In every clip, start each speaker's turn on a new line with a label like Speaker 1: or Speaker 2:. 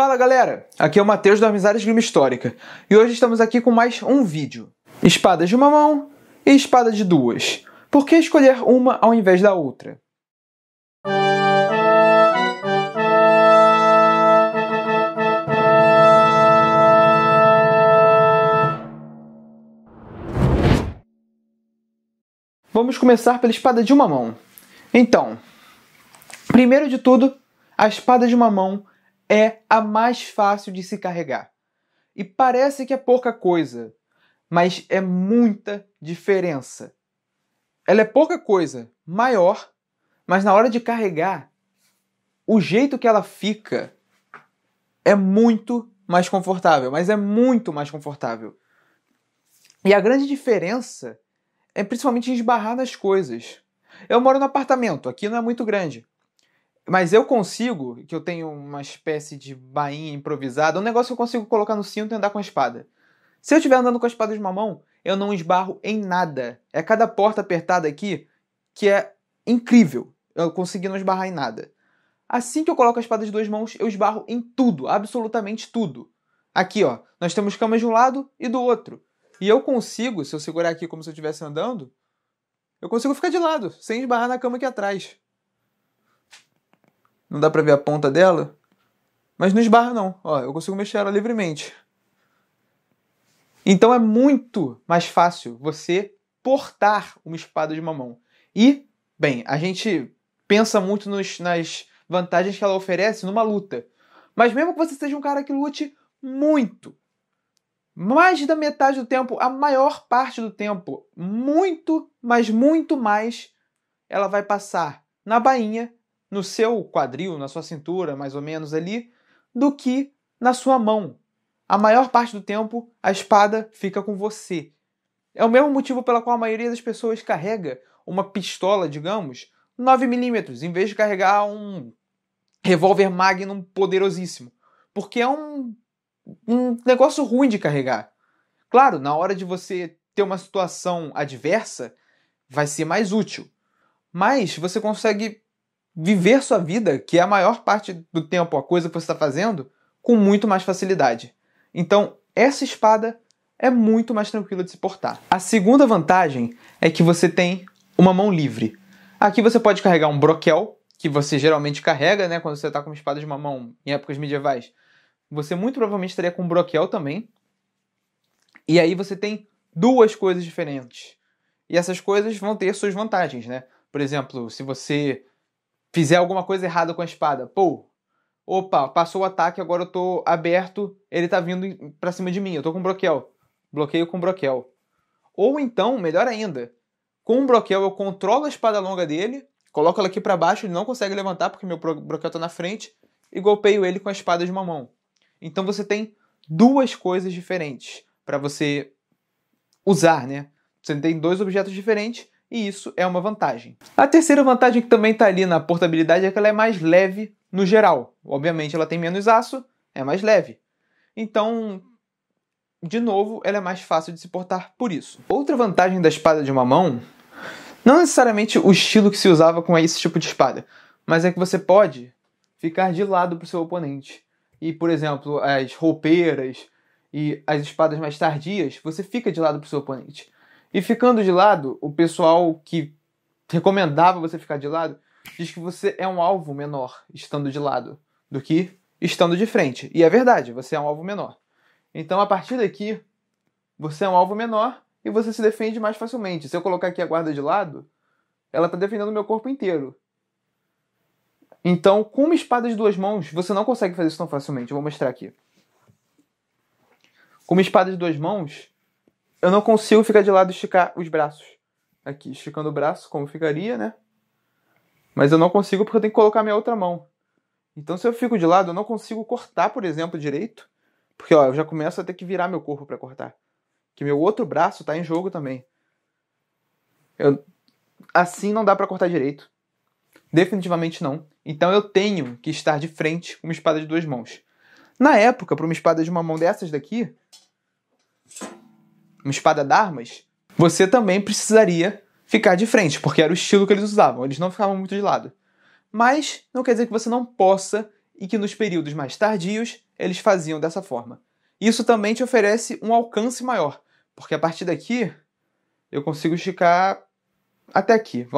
Speaker 1: Fala galera, aqui é o Matheus da Amizade Esgrima Histórica e hoje estamos aqui com mais um vídeo. Espadas de uma mão e espada de duas. Por que escolher uma ao invés da outra? Vamos começar pela espada de uma mão. Então, primeiro de tudo, a espada de uma mão é a mais fácil de se carregar. E parece que é pouca coisa, mas é muita diferença. Ela é pouca coisa, maior, mas na hora de carregar, o jeito que ela fica é muito mais confortável, mas é muito mais confortável. E a grande diferença é principalmente esbarrar nas coisas. Eu moro no apartamento, aqui não é muito grande. Mas eu consigo, que eu tenho uma espécie de bainha improvisada, um negócio que eu consigo colocar no cinto e andar com a espada. Se eu estiver andando com a espada de uma mão, eu não esbarro em nada. É cada porta apertada aqui que é incrível. Eu consegui não esbarrar em nada. Assim que eu coloco a espada de duas mãos, eu esbarro em tudo, absolutamente tudo. Aqui, ó, nós temos camas de um lado e do outro. E eu consigo, se eu segurar aqui como se eu estivesse andando, eu consigo ficar de lado, sem esbarrar na cama aqui atrás. Não dá pra ver a ponta dela, mas não esbarra não. Ó, eu consigo mexer ela livremente. Então é muito mais fácil você portar uma espada de uma mão. E, bem, a gente pensa muito nas vantagens que ela oferece numa luta. Mas mesmo que você seja um cara que lute muito, mais da metade do tempo, a maior parte do tempo, muito, mas muito mais, ela vai passar na bainha, no seu quadril, na sua cintura, mais ou menos ali, do que na sua mão. A maior parte do tempo, a espada fica com você. É o mesmo motivo pelo qual a maioria das pessoas carrega uma pistola, digamos, 9mm, em vez de carregar um revólver Magnum poderosíssimo. Porque é um negócio ruim de carregar. Claro, na hora de você ter uma situação adversa, vai ser mais útil. Mas você consegue viver sua vida, que é a maior parte do tempo a coisa que você está fazendo, com muito mais facilidade. Então, essa espada é muito mais tranquila de se portar. A segunda vantagem é que você tem uma mão livre. Aqui você pode carregar um broquel, que você geralmente carrega, né, quando você está com uma espada de uma mão em épocas medievais. Você muito provavelmente estaria com um broquel também. E aí você tem duas coisas diferentes. E essas coisas vão ter suas vantagens, né? Por exemplo, se você fizer alguma coisa errada com a espada, pô, opa, passou o ataque, agora eu tô aberto, ele tá vindo pra cima de mim, eu tô com broquel. Bloqueio com broquel. Ou então, melhor ainda, com o broquel eu controlo a espada longa dele, coloco ela aqui pra baixo, ele não consegue levantar porque meu broquel tá na frente, e golpeio ele com a espada de uma mão. Então você tem duas coisas diferentes para você usar, né? Você tem dois objetos diferentes e isso é uma vantagem. A terceira vantagem que também está ali na portabilidade é que ela é mais leve no geral. Obviamente ela tem menos aço, é mais leve. Então, de novo, ela é mais fácil de se portar por isso. Outra vantagem da espada de uma mão, não necessariamente o estilo que se usava com esse tipo de espada, mas é que você pode ficar de lado para o seu oponente. E, por exemplo, as roupeiras e as espadas mais tardias, você fica de lado para o seu oponente. E ficando de lado, o pessoal que recomendava você ficar de lado diz que você é um alvo menor estando de lado do que estando de frente. E é verdade, você é um alvo menor. Então, a partir daqui, você é um alvo menor e você se defende mais facilmente. Se eu colocar aqui a guarda de lado, ela está defendendo o meu corpo inteiro. Então, com uma espada de duas mãos, você não consegue fazer isso tão facilmente. Eu vou mostrar aqui. Com uma espada de duas mãos, eu não consigo ficar de lado e esticar os braços. Aqui, esticando o braço, como ficaria, né? Mas eu não consigo porque eu tenho que colocar minha outra mão. Então, se eu fico de lado, eu não consigo cortar, por exemplo, direito. Porque, ó, eu já começo a ter que virar meu corpo para cortar. Que meu outro braço tá em jogo também. Assim não dá para cortar direito. Definitivamente não. Então, eu tenho que estar de frente com uma espada de duas mãos. Na época, para uma espada de uma mão dessas daqui, uma espada d'armas, você também precisaria ficar de frente, porque era o estilo que eles usavam. Eles não ficavam muito de lado. Mas não quer dizer que você não possa e que nos períodos mais tardios eles faziam dessa forma. Isso também te oferece um alcance maior, porque a partir daqui eu consigo esticar até aqui.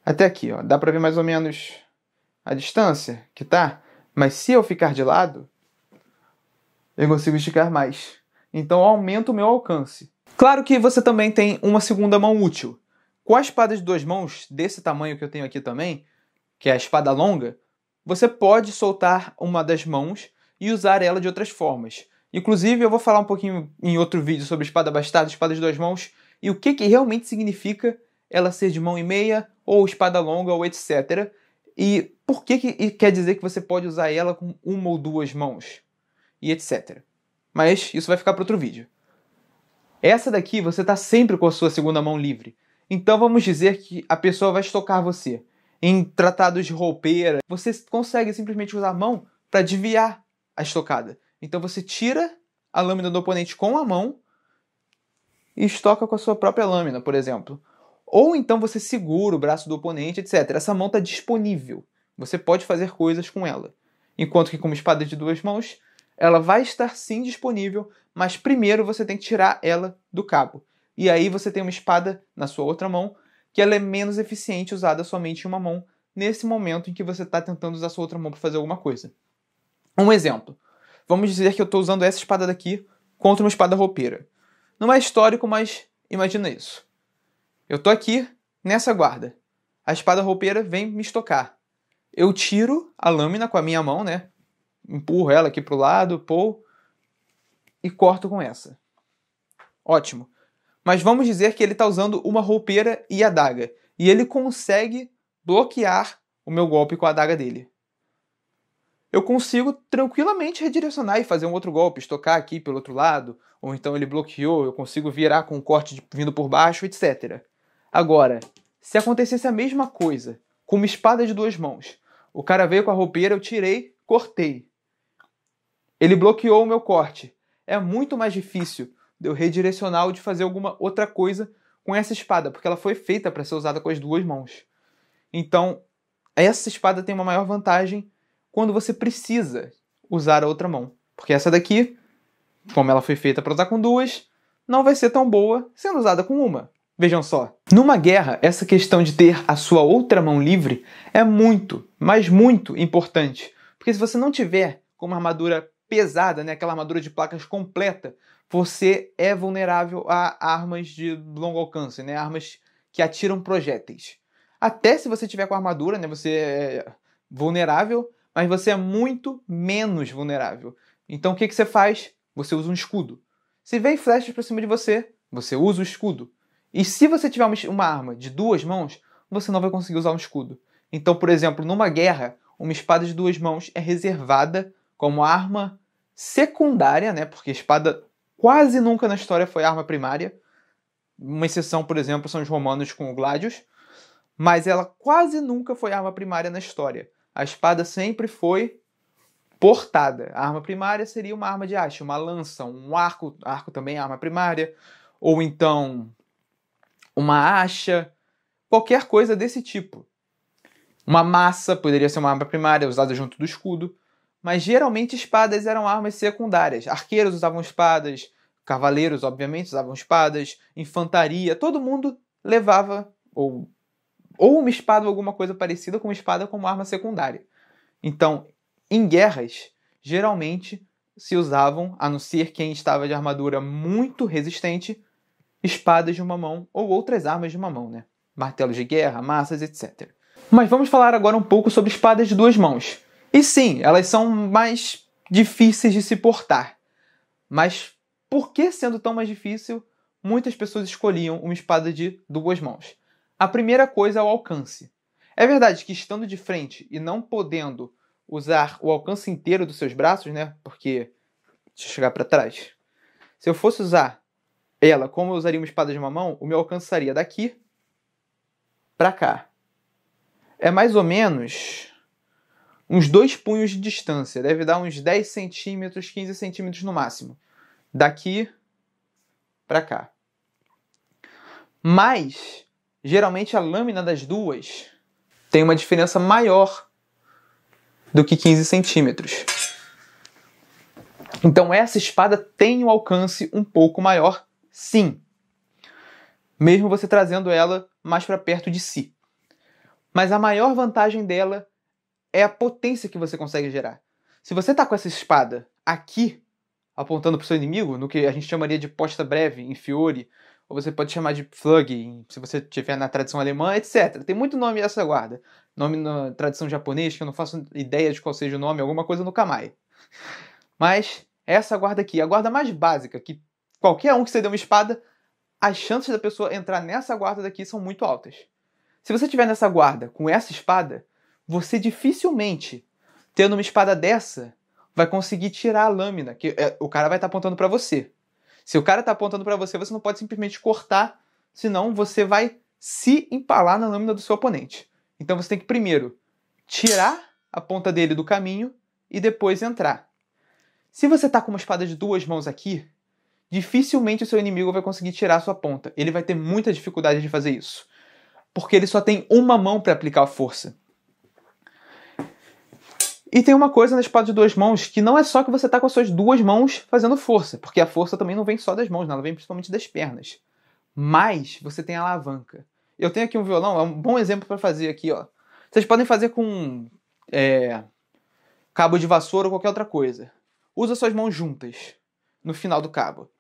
Speaker 1: Até aqui, ó. Dá pra ver mais ou menos a distância que tá, mas se eu ficar de lado, eu consigo esticar mais. Então eu aumento o meu alcance. Claro que você também tem uma segunda mão útil. Com a espada de 2 mãos, desse tamanho que eu tenho aqui também, que é a espada longa, você pode soltar uma das mãos e usar ela de outras formas. Inclusive, eu vou falar um pouquinho em outro vídeo sobre espada bastarda, espada de 2 mãos, e o que realmente significa ela ser de mão e meia, ou espada longa, ou etc. E por que quer dizer que você pode usar ela com uma ou 2 mãos, e etc. Mas isso vai ficar para outro vídeo. Essa daqui você está sempre com a sua segunda mão livre. Então vamos dizer que a pessoa vai estocar você. Em tratados de roupeira, você consegue simplesmente usar a mão para desviar a estocada. Então você tira a lâmina do oponente com a mão e estoca com a sua própria lâmina, por exemplo. Ou então você segura o braço do oponente, etc. Essa mão está disponível. Você pode fazer coisas com ela. Enquanto que com uma espada de 2 mãos, ela vai estar sim disponível, mas primeiro você tem que tirar ela do cabo. E aí você tem uma espada na sua outra mão, que ela é menos eficiente usada somente em uma mão, nesse momento em que você está tentando usar a sua outra mão para fazer alguma coisa. Um exemplo. Vamos dizer que eu estou usando essa espada daqui contra uma espada roupeira. Não é histórico, mas imagina isso. Eu estou aqui nessa guarda. A espada roupeira vem me estocar. Eu tiro a lâmina com a minha mão, né? Empurro ela aqui para o lado, pô, e corto com essa. Ótimo. Mas vamos dizer que ele está usando uma roupeira e adaga. E ele consegue bloquear o meu golpe com a adaga dele. Eu consigo tranquilamente redirecionar e fazer um outro golpe, estocar aqui pelo outro lado, ou então ele bloqueou, eu consigo virar com um corte vindo por baixo, etc. Agora, se acontecesse a mesma coisa, com uma espada de 2 mãos, o cara veio com a roupeira, eu tirei, cortei. Ele bloqueou o meu corte. É muito mais difícil de eu redirecionar ou de fazer alguma outra coisa com essa espada, porque ela foi feita para ser usada com as 2 mãos. Então, essa espada tem uma maior vantagem quando você precisa usar a outra mão. Porque essa daqui, como ela foi feita para usar com 2, não vai ser tão boa sendo usada com uma. Vejam só. Numa guerra, essa questão de ter a sua outra mão livre é muito, mas muito importante. Porque se você não tiver com uma armadura pesada, né, aquela armadura de placas completa, você é vulnerável a armas de longo alcance, né, armas que atiram projéteis. Até se você tiver com armadura, né, você é vulnerável, mas você é muito menos vulnerável. Então o que você faz? Você usa um escudo. Se vem flechas para cima de você, você usa o escudo. E se você tiver uma arma de 2 mãos, você não vai conseguir usar um escudo. Então, por exemplo, numa guerra, uma espada de 2 mãos é reservada como arma secundária, né? Porque espada quase nunca na história foi arma primária. Uma exceção, por exemplo, são os romanos com o gladius. Mas ela quase nunca foi arma primária na história. A espada sempre foi portada. A arma primária seria uma arma de haste, uma lança, um arco. Arco também é arma primária. Ou então uma acha, qualquer coisa desse tipo. Uma massa poderia ser uma arma primária usada junto do escudo, mas geralmente espadas eram armas secundárias. Arqueiros usavam espadas, cavaleiros obviamente usavam espadas, infantaria, todo mundo levava ou uma espada ou alguma coisa parecida com uma espada como arma secundária. Então, em guerras, geralmente se usavam, a não ser quem estava de armadura muito resistente, espadas de uma mão ou outras armas de uma mão, né? Martelos de guerra, massas, etc. Mas vamos falar agora um pouco sobre espadas de 2 mãos. E sim, elas são mais difíceis de se portar. Mas por que, sendo tão mais difícil, muitas pessoas escolhiam uma espada de 2 mãos? A primeira coisa é o alcance. É verdade que estando de frente e não podendo usar o alcance inteiro dos seus braços, né? Porque, deixa eu chegar para trás. Se eu fosse usar ela como eu usaria uma espada de uma mão, o meu alcance seria daqui para cá. É mais ou menos uns 2 punhos de distância. Deve dar uns 10 centímetros, 15 centímetros no máximo. Daqui para cá. Mas, geralmente, a lâmina das duas tem uma diferença maior do que 15 centímetros. Então essa espada tem um alcance um pouco maior, sim. Mesmo você trazendo ela mais para perto de si. Mas a maior vantagem dela é a potência que você consegue gerar. Se você tá com essa espada aqui, apontando para o seu inimigo, no que a gente chamaria de posta breve, em Fiore, ou você pode chamar de Flug, se você estiver na tradição alemã, etc. Tem muito nome essa guarda. Nome na tradição japonesa, que eu não faço ideia de qual seja o nome, alguma coisa no Kamae. Mas essa guarda aqui, a guarda mais básica, que qualquer um que você dê uma espada, as chances da pessoa entrar nessa guarda daqui são muito altas. Se você estiver nessa guarda com essa espada, você dificilmente, tendo uma espada dessa, vai conseguir tirar a lâmina, que o cara vai estar apontando para você. Se o cara está apontando para você, você não pode simplesmente cortar, senão você vai se empalar na lâmina do seu oponente. Então você tem que primeiro tirar a ponta dele do caminho e depois entrar. Se você está com uma espada de 2 mãos aqui, dificilmente o seu inimigo vai conseguir tirar a sua ponta. Ele vai ter muita dificuldade de fazer isso, porque ele só tem uma mão para aplicar a força. E tem uma coisa na espada de 2 mãos, que não é só que você está com as suas 2 mãos fazendo força, porque a força também não vem só das mãos, ela vem principalmente das pernas. Mas você tem a alavanca. Eu tenho aqui um violão, é um bom exemplo para fazer aqui, ó. Vocês podem fazer com cabo de vassoura ou qualquer outra coisa. Usa suas mãos juntas no final do cabo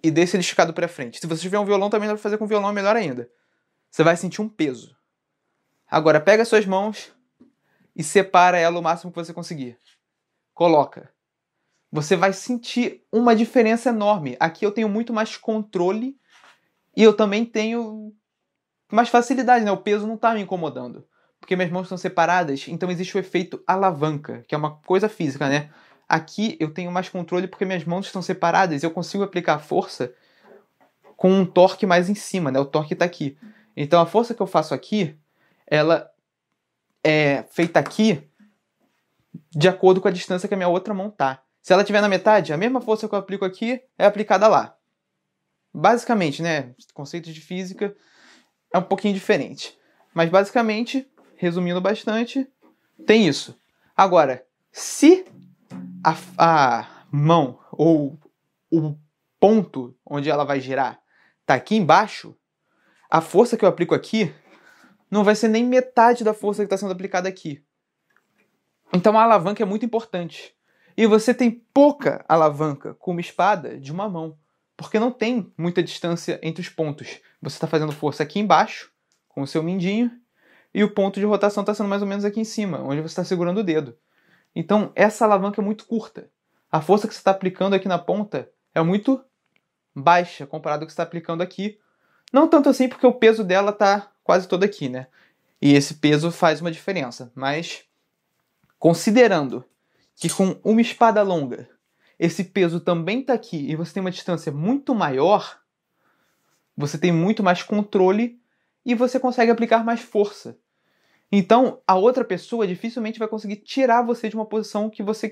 Speaker 1: e deixa ele esticado para frente. Se você tiver um violão, também dá para fazer com violão, melhor ainda. Você vai sentir um peso. Agora pega as suas mãos e separa ela o máximo que você conseguir. Coloca. Você vai sentir uma diferença enorme. Aqui eu tenho muito mais controle e eu também tenho mais facilidade, né? O peso não está me incomodando. Porque minhas mãos estão separadas, então existe o efeito alavanca, que é uma coisa física, né? Aqui eu tenho mais controle porque minhas mãos estão separadas e eu consigo aplicar força com um torque mais em cima, né? O torque está aqui. Então a força que eu faço aqui, ela é feita aqui de acordo com a distância que a minha outra mão tá. Se ela estiver na metade, a mesma força que eu aplico aqui é aplicada lá. Basicamente, né? Conceitos de física é um pouquinho diferente. Mas basicamente, resumindo bastante, tem isso. Agora, se a mão ou o ponto onde ela vai girar tá aqui embaixo, a força que eu aplico aqui não vai ser nem metade da força que está sendo aplicada aqui. Então a alavanca é muito importante. E você tem pouca alavanca com uma espada de uma mão, porque não tem muita distância entre os pontos. Você está fazendo força aqui embaixo, com o seu mindinho, e o ponto de rotação está sendo mais ou menos aqui em cima, onde você está segurando o dedo. Então essa alavanca é muito curta. A força que você está aplicando aqui na ponta é muito baixa comparado ao que você está aplicando aqui. Não tanto assim porque o peso dela está quase todo aqui, né? E esse peso faz uma diferença. Mas, considerando que com uma espada longa, esse peso também está aqui e você tem uma distância muito maior, você tem muito mais controle e você consegue aplicar mais força. Então, a outra pessoa dificilmente vai conseguir tirar você de uma posição que você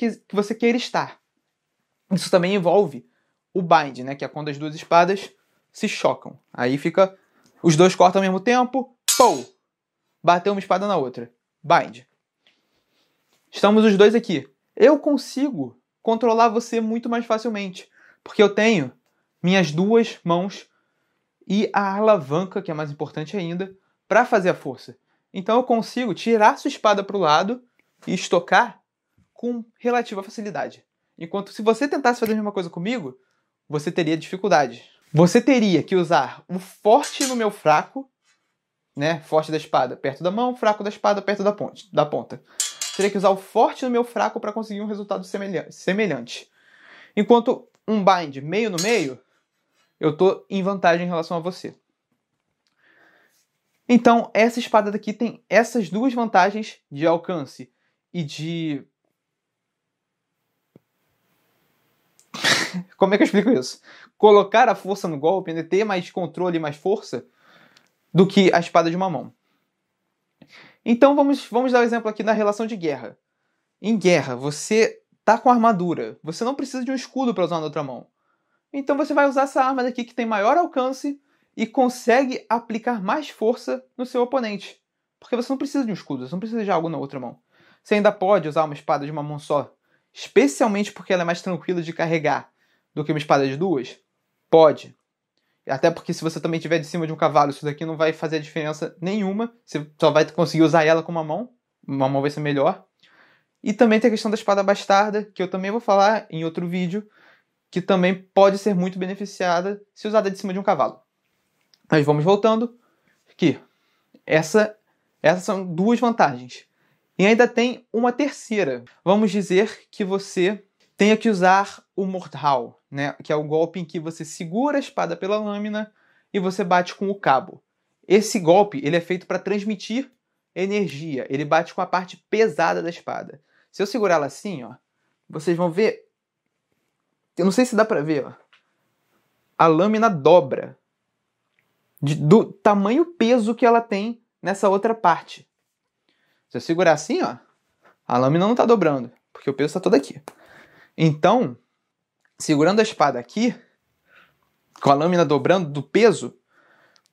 Speaker 1: queira estar. Isso também envolve o bind, né? Que é quando as duas espadas se chocam. Aí fica... Os dois cortam ao mesmo tempo. Pou! Bateu uma espada na outra. Bind. Estamos os dois aqui. Eu consigo controlar você muito mais facilmente. Porque eu tenho minhas 2 mãos e a alavanca, que é mais importante ainda, para fazer a força. Então eu consigo tirar sua espada para o lado e estocar com relativa facilidade. Enquanto se você tentasse fazer a mesma coisa comigo, você teria dificuldade. Você teria que usar o forte no meu fraco, né? Forte da espada perto da mão, fraco da espada perto da ponta. Teria que usar o forte no meu fraco para conseguir um resultado semelhante. Enquanto um bind meio no meio, eu estou em vantagem em relação a você. Então, essa espada daqui tem essas 2 vantagens de alcance e de... Como é que eu explico isso? Colocar a força no golpe, ainda ter mais controle e mais força do que a espada de uma mão. Então vamos dar um exemplo aqui na relação de guerra. Em guerra, você tá com armadura. Você não precisa de um escudo para usar na outra mão. Então você vai usar essa arma daqui que tem maior alcance e consegue aplicar mais força no seu oponente. Porque você não precisa de um escudo, você não precisa de algo na outra mão. Você ainda pode usar uma espada de uma mão só especialmente porque ela é mais tranquila de carregar do que uma espada de duas? Pode. Até porque se você também estiver de cima de um cavalo, isso daqui não vai fazer diferença nenhuma. Você só vai conseguir usar ela com uma mão vai ser melhor. E também tem a questão da espada bastarda, que eu também vou falar em outro vídeo, que também pode ser muito beneficiada se usada de cima de um cavalo. Mas vamos voltando aqui. Essas são duas vantagens. E ainda tem uma terceira. Vamos dizer que você tenha que usar o Mortal, né? Que é o golpe em que você segura a espada pela lâmina e você bate com o cabo. Esse golpe ele é feito para transmitir energia. Ele bate com a parte pesada da espada. Se eu segurar ela assim, ó, vocês vão ver. Eu não sei se dá para ver, ó. A lâmina dobra do tamanho peso que ela tem nessa outra parte. Se eu segurar assim, ó, a lâmina não está dobrando, porque o peso está todo aqui. Então, segurando a espada aqui, com a lâmina dobrando do peso,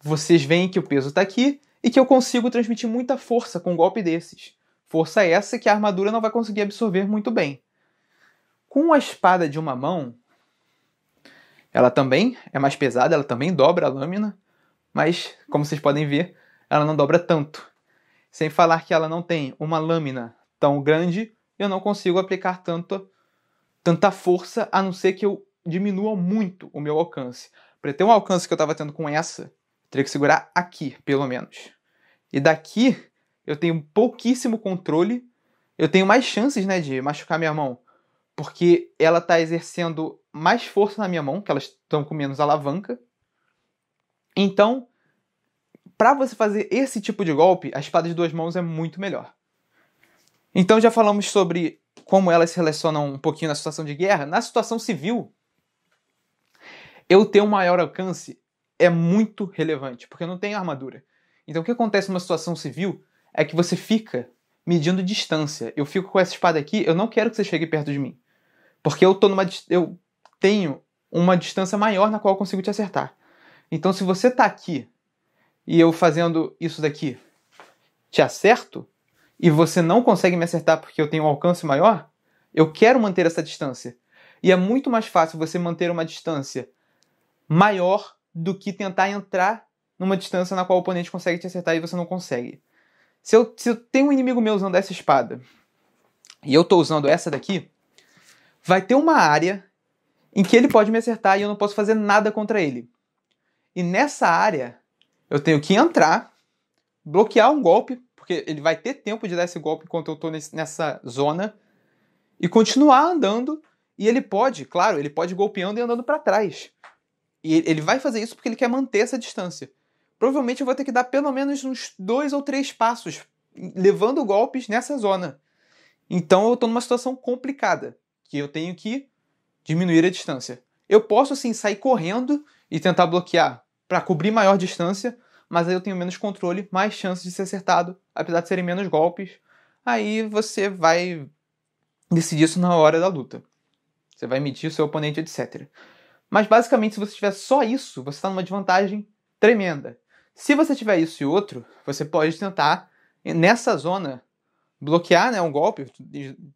Speaker 1: vocês veem que o peso está aqui e que eu consigo transmitir muita força com um golpe desses. Força essa que a armadura não vai conseguir absorver muito bem. Com a espada de uma mão, ela também é mais pesada, ela também dobra a lâmina, mas, como vocês podem ver, ela não dobra tanto. Sem falar que ela não tem uma lâmina tão grande, eu não consigo aplicar tanta força, a não ser que eu diminua muito o meu alcance. Para ter um alcance que eu estava tendo com essa, eu teria que segurar aqui, pelo menos. E daqui, eu tenho pouquíssimo controle, eu tenho mais chances, né, de machucar minha mão, porque ela está exercendo mais força na minha mão, que elas estão com menos alavanca. Então, para você fazer esse tipo de golpe, a espada de duas mãos é muito melhor. Então já falamos sobre como elas se relacionam um pouquinho na situação de guerra. Na situação civil, eu ter um maior alcance é muito relevante, porque eu não tenho armadura. Então o que acontece numa situação civil é que você fica medindo distância. Eu fico com essa espada aqui, eu não quero que você chegue perto de mim. Porque eu tenho uma distância maior na qual eu consigo te acertar. Então se você tá aqui e eu fazendo isso daqui te acerto, e você não consegue me acertar porque eu tenho um alcance maior, eu quero manter essa distância. E é muito mais fácil você manter uma distância maior do que tentar entrar numa distância na qual o oponente consegue te acertar e você não consegue. Se eu tenho um inimigo meu usando essa espada e eu estou usando essa daqui, vai ter uma área em que ele pode me acertar e eu não posso fazer nada contra ele. E nessa área, eu tenho que entrar, bloquear um golpe, porque ele vai ter tempo de dar esse golpe enquanto eu estou nessa zona, e continuar andando, e ele pode golpeando e andando para trás. E ele vai fazer isso porque ele quer manter essa distância. Provavelmente eu vou ter que dar pelo menos uns 2 ou 3 passos, levando golpes nessa zona. Então eu estou numa situação complicada, que eu tenho que diminuir a distância. Eu posso sim sair correndo e tentar bloquear para cobrir maior distância, mas aí eu tenho menos controle, mais chances de ser acertado, apesar de serem menos golpes. Aí você vai decidir isso na hora da luta. Você vai medir o seu oponente, etc. Mas basicamente, se você tiver só isso, você está numa desvantagem tremenda. Se você tiver isso e outro, você pode tentar, nessa zona, bloquear, né, um golpe,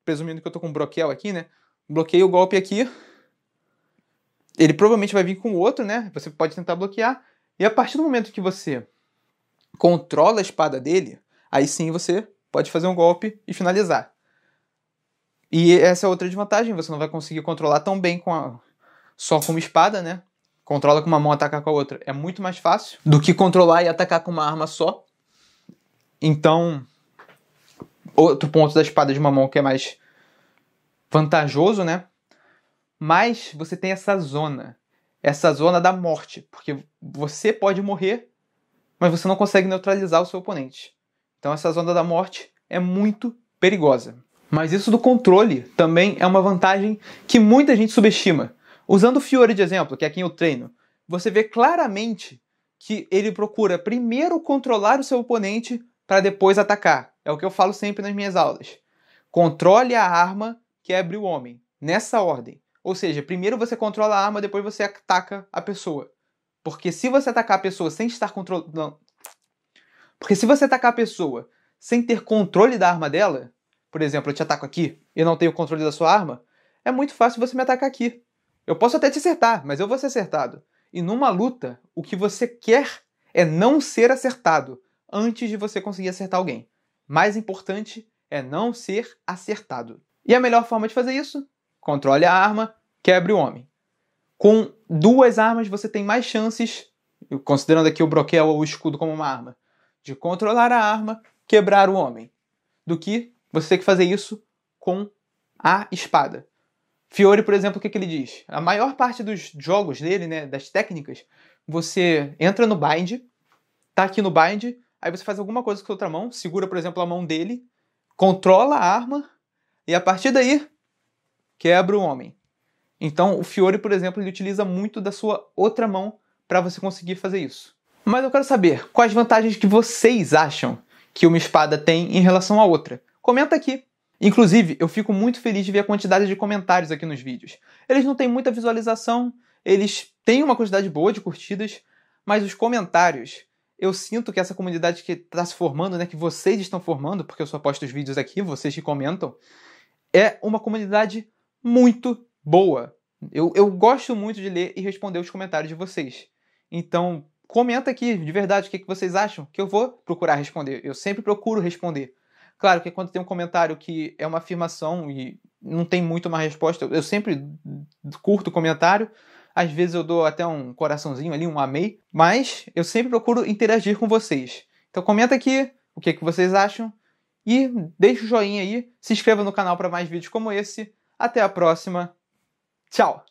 Speaker 1: presumindo que eu estou com um broquel aqui, né? Bloqueio o golpe aqui. Ele provavelmente vai vir com o outro, né? Você pode tentar bloquear. E a partir do momento que você controla a espada dele, aí sim você pode fazer um golpe e finalizar. E essa é outra desvantagem, você não vai conseguir controlar tão bem só com uma espada, né? Controla com uma mão, atacar com a outra. É muito mais fácil do que controlar e atacar com uma arma só. Então, outro ponto da espada de uma mão que é mais vantajoso, né? Mas você tem essa zona da morte, porque você pode morrer, mas você não consegue neutralizar o seu oponente. Então essa zona da morte é muito perigosa. Mas isso do controle também é uma vantagem que muita gente subestima. Usando o Fiore de exemplo, que é quem eu treino, você vê claramente que ele procura primeiro controlar o seu oponente para depois atacar. É o que eu falo sempre nas minhas aulas. Controle a arma, quebre o homem. Nessa ordem. Ou seja, primeiro você controla a arma, depois você ataca a pessoa. Porque se você atacar a pessoa sem estar controlando... Porque se você atacar a pessoa sem ter controle da arma dela, por exemplo, eu te ataco aqui e não tenho o controle da sua arma, é muito fácil você me atacar aqui. Eu posso até te acertar, mas eu vou ser acertado. E numa luta, o que você quer é não ser acertado antes de você conseguir acertar alguém. Mais importante é não ser acertado. E a melhor forma de fazer isso? Controle a arma, quebre o homem. Com 2 armas você tem mais chances, considerando aqui o broquel ou o escudo como uma arma, de controlar a arma, quebrar o homem, do que você ter que fazer isso com a espada. Fiore, por exemplo, o que ele diz? A maior parte dos jogos dele, né, das técnicas, você entra no bind, tá aqui no bind, aí você faz alguma coisa com a outra mão, segura, por exemplo, a mão dele, controla a arma, e a partir daí, quebra o homem. Então, o Fiore, por exemplo, ele utiliza muito da sua outra mão para você conseguir fazer isso. Mas eu quero saber quais vantagens que vocês acham que uma espada tem em relação à outra. Comenta aqui. Inclusive, eu fico muito feliz de ver a quantidade de comentários aqui nos vídeos. Eles não têm muita visualização, eles têm uma quantidade boa de curtidas, mas os comentários, eu sinto que essa comunidade que está se formando, né, que vocês estão formando, porque eu só posto os vídeos aqui, vocês que comentam, é uma comunidade muito boa. Eu gosto muito de ler e responder os comentários de vocês. Então, comenta aqui, de verdade, o que vocês acham, que eu vou procurar responder. Eu sempre procuro responder. Claro que quando tem um comentário que é uma afirmação e não tem muito uma resposta, eu sempre curto o comentário. Às vezes eu dou até um coraçãozinho ali, um amei. Mas eu sempre procuro interagir com vocês. Então comenta aqui o que vocês acham. E deixa o joinha aí. Se inscreva no canal para mais vídeos como esse. Até a próxima. Tchau!